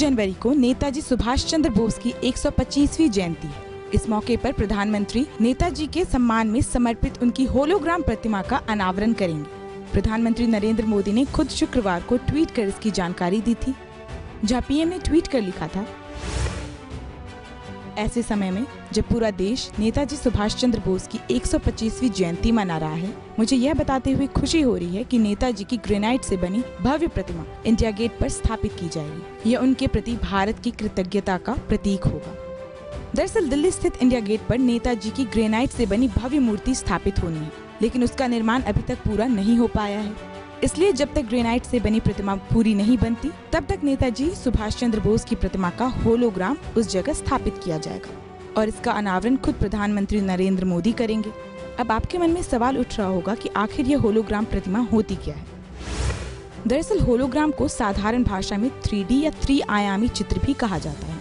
जनवरी को नेताजी सुभाष चंद्र बोस की 125वीं जयंती है। इस मौके पर प्रधानमंत्री नेताजी के सम्मान में समर्पित उनकी होलोग्राम प्रतिमा का अनावरण करेंगे। प्रधानमंत्री नरेंद्र मोदी ने खुद शुक्रवार को ट्वीट कर इसकी जानकारी दी थी, जहां पीएम ने ट्वीट कर लिखा था, ऐसे समय में जब पूरा देश नेताजी सुभाष चंद्र बोस की 125वीं जयंती मना रहा है, मुझे यह बताते हुए खुशी हो रही है कि नेताजी की ग्रेनाइट से बनी भव्य प्रतिमा इंडिया गेट पर स्थापित की जाएगी। यह उनके प्रति भारत की कृतज्ञता का प्रतीक होगा। दरअसल दिल्ली स्थित इंडिया गेट पर नेताजी की ग्रेनाइट से बनी भव्य मूर्ति स्थापित होनी है, लेकिन उसका निर्माण अभी तक पूरा नहीं हो पाया है। इसलिए जब तक ग्रेनाइट से बनी प्रतिमा पूरी नहीं बनती, तब तक नेताजी सुभाष चंद्र बोस की प्रतिमा का होलोग्राम उस जगह स्थापित किया जाएगा और इसका अनावरण खुद प्रधानमंत्री नरेंद्र मोदी करेंगे। अब आपके मन में सवाल उठ रहा होगा कि आखिर ये होलोग्राम प्रतिमा होती क्या है। दरअसल होलोग्राम को साधारण भाषा में 3D या 3 आयामी चित्र भी कहा जाता है।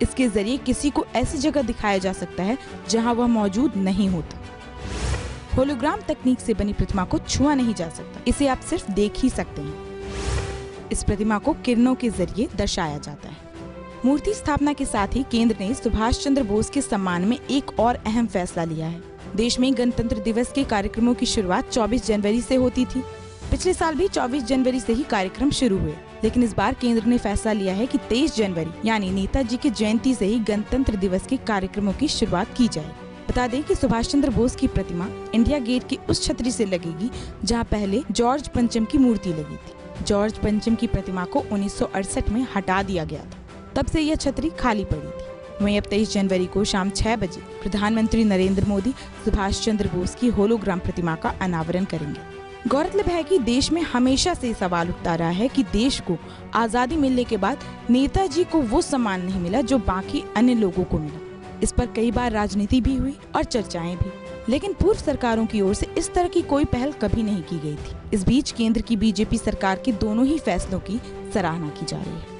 इसके जरिए किसी को ऐसी जगह दिखाया जा सकता है जहाँ वह मौजूद नहीं होता। होलोग्राम तकनीक से बनी प्रतिमा को छुआ नहीं जा सकता, इसे आप सिर्फ देख ही सकते हैं। इस प्रतिमा को किरणों के जरिए दर्शाया जाता है। मूर्ति स्थापना के साथ ही केंद्र ने सुभाष चंद्र बोस के सम्मान में एक और अहम फैसला लिया है। देश में गणतंत्र दिवस के कार्यक्रमों की शुरुआत 24 जनवरी से होती थी। पिछले साल भी 24 जनवरी से ही कार्यक्रम शुरू हुए, लेकिन इस बार केंद्र ने फैसला लिया है कि 23 जनवरी यानी नेताजी की जयंती से ही गणतंत्र दिवस के कार्यक्रमों की शुरुआत की जाए। बता दें कि सुभाष चंद्र बोस की प्रतिमा इंडिया गेट की उस छतरी से लगेगी जहां पहले जॉर्ज पंचम की मूर्ति लगी थी। जॉर्ज पंचम की प्रतिमा को 1968 में हटा दिया गया था, तब से यह छतरी खाली पड़ी थी। वहीं अब 23 जनवरी को शाम 6 बजे प्रधानमंत्री नरेंद्र मोदी सुभाष चंद्र बोस की होलोग्राम प्रतिमा का अनावरण करेंगे। गौरतलब है कि देश में हमेशा से सवाल उठता रहा है कि देश को आजादी मिलने के बाद नेताजी को वो सम्मान नहीं मिला जो बाकी अन्य लोगों को मिला। इस पर कई बार राजनीति भी हुई और चर्चाएं भी, लेकिन पूर्व सरकारों की ओर से इस तरह की कोई पहल कभी नहीं की गई थी। इस बीच केंद्र की बीजेपी सरकार के दोनों ही फैसलों की सराहना की जा रही है।